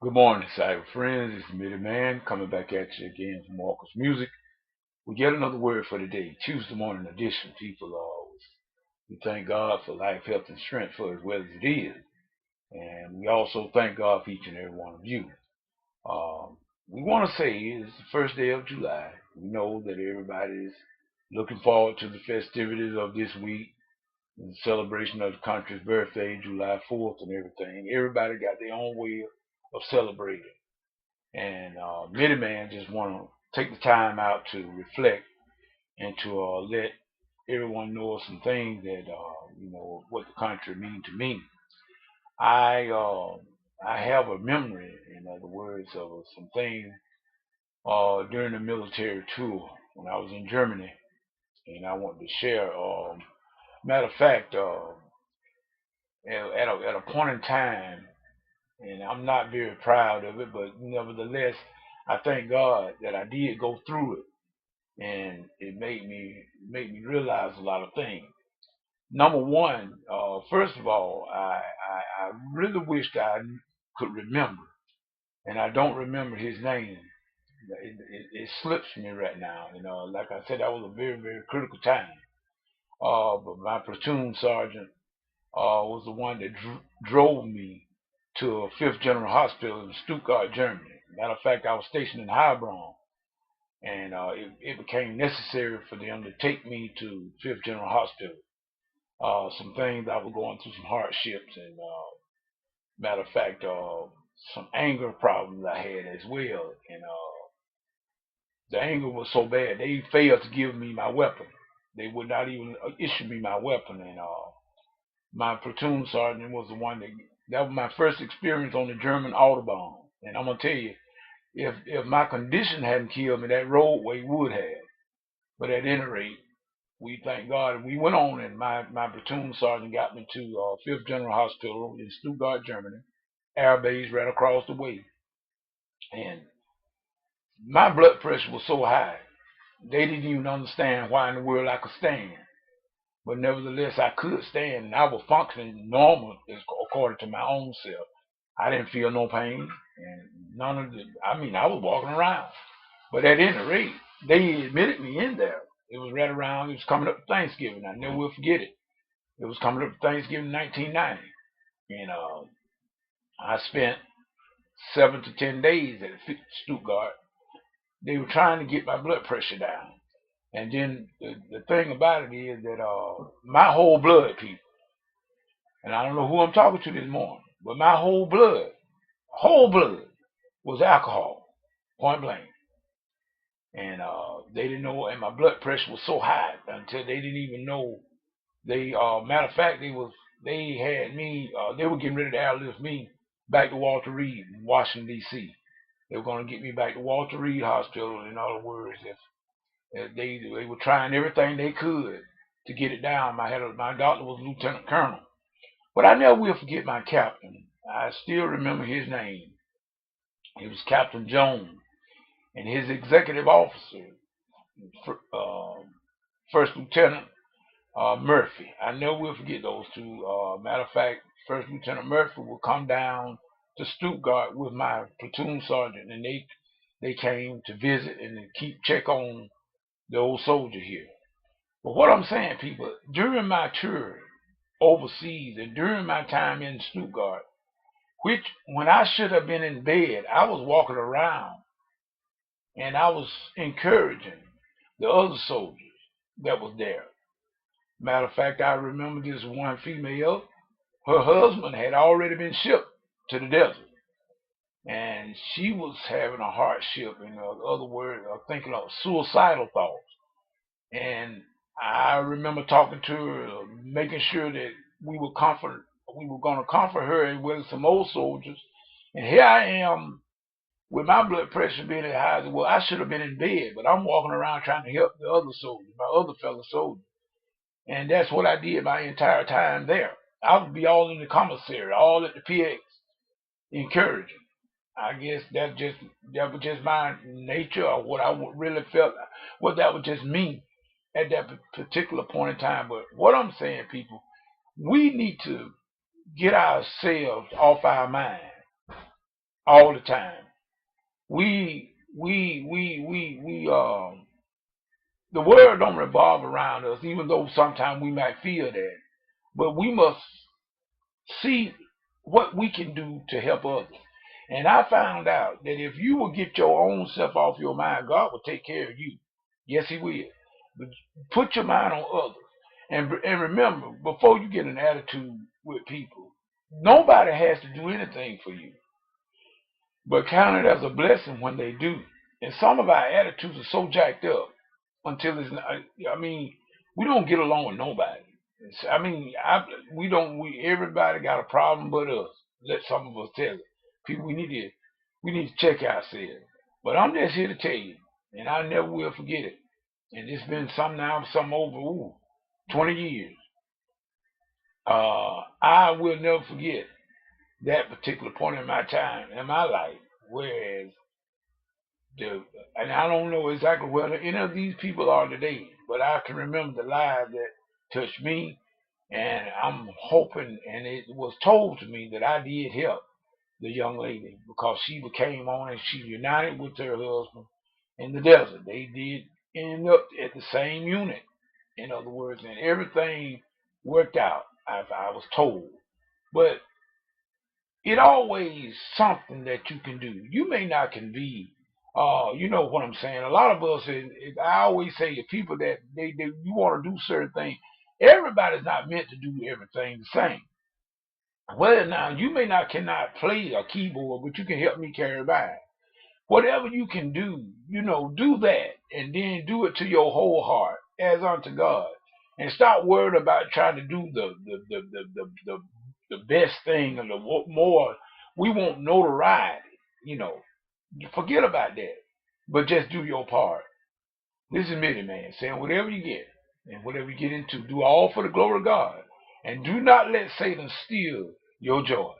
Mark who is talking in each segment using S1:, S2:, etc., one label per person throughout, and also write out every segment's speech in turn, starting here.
S1: Good morning, cyber friends. It's Mitty Man coming back at you again from Walker's Music. We get another word for today, Tuesday morning edition. People always we thank God for life, health, and strength for as well as it is, and we also thank God for each and every one of you. Um, we want to say it's the first day of July. We know that everybody is looking forward to the festivities of this week, and the celebration of the country's birthday, July 4th, and everything. Everybody got their own way of celebrating. And Many Man just want to take the time out to reflect and to let everyone know some things that what the country means to me. I uh, I have a memory, in other words, of some things during the military tour when I was in Germany, and I want to share. Matter of fact, at a point in time, and I'm not very proud of it, but nevertheless, I thank God that I did go through it and it made me realize a lot of things. Number one, first of all, I really wished I could remember, and I don't remember his name. It slips me right now. Like I said, that was a very very critical time. But my platoon sergeant was the one that drove me to a Fifth General Hospital in Stuttgart, Germany. Matter of fact, I was stationed in Heilbronn, and it became necessary for them to take me to Fifth General Hospital. Some things I was going through, some hardships, and matter of fact, some anger problems I had as well. And the anger was so bad they failed to give me my weapon. They would not even issue me my weapon, and my platoon sergeant was the one that was my first experience on the German autobahn. And I'm gonna tell you, if my condition hadn't killed me, that roadway would have. But at any rate, we thank God. And we went on, and my platoon sergeant got me to Fifth General Hospital in Stuttgart, Germany, air base right across the way. And my blood pressure was so high, they didn't even understand why in the world I could stand. But nevertheless, I could stand, and I was functioning normal according to my own self. I didn't feel no pain, and none of the. I mean, I was walking around. But at any rate, they admitted me in there. It was right around. It was coming up to Thanksgiving. I never will forget it. It was coming up to Thanksgiving 1990, and I spent 7 to 10 days at Stuttgart. They were trying to get my blood pressure down, and then the thing about it is that my whole blood, people, and I don't know who I'm talking to this morning, but my whole blood was alcohol, point blank. And they didn't know, and my blood pressure was so high until they didn't even know. They, matter of fact, they had me. They were getting ready to airlift me back to Walter Reed in Washington D.C. They were going to get me back to Walter Reed Hospital. In other words, if they were trying everything they could to get it down. My doctor was Lieutenant Colonel, but I never will forget my captain. I still remember his name. It was Captain Jones, and his executive officer, First Lieutenant Murphy. I never will forget those two. Matter of fact, First Lieutenant Murphy would come down to Stuttgart with my platoon sergeant, and they came to visit and to keep check on the old soldier here. But what I'm saying, people, during my tour overseas and during my time in Stuttgart, which when I should have been in bed, I was walking around and I was encouraging the other soldiers that was there. Matter of fact, I remember this one female. Her husband had already been shipped to the desert, and she was having a hardship. In other words, thinking of suicidal thoughts. And I remember talking to her, making sure that we were comfort, we were going to comfort her and with some old soldiers. And here I am with my blood pressure being as high as well. I should have been in bed, but I'm walking around trying to help the other soldiers, my other fellow soldiers. And that's what I did my entire time there. I would be all in the commissary, all at the PX, encouraging. I guess that was just my nature, or what I really felt, what that would just mean at that particular point in time. But what I'm saying, people, we need to get ourselves off our mind all the time. We the world don't revolve around us, even though sometimes we might feel that. But we must see what we can do to help others. And I found out that if you will get your own self off your mind, God will take care of you. Yes, He will. But put your mind on others. And remember, before you get an attitude with people, nobody has to do anything for you. But count it as a blessing when they do. And some of our attitudes are so jacked up until it's not, I mean, we don't get along with nobody. I mean, we don't. Everybody got a problem but us. Let some of us tell it. People, we need to check ourselves. But I'm just here to tell you, and I never will forget it. And it's been some over 20 years. I will never forget that particular point in my time in my life, whereas and I don't know exactly where any of these people are today, but I can remember the lives that touched me, and I'm hoping, and it was told to me that I did help the young lady because she became on and she united with her husband in the desert. They did end up at the same unit, in other words, and everything worked out as I was told. But it always something that you can do. You may not can be, you know what I'm saying. A lot of us, I always say, if people that you want to do certain things, everybody's not meant to do everything the same. Well, now you may not cannot play a keyboard, but you can help me carry by. Whatever you can do, do that, and then do it to your whole heart, as unto God, and stop worrying about trying to do the best thing and the more. We want notoriety, you know. Forget about that, but just do your part. This is Mitty Man saying, whatever you get and whatever you get into, do all for the glory of God, and do not let Satan steal your joy.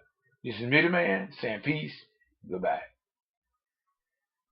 S1: This is Mitty Man saying peace. Goodbye.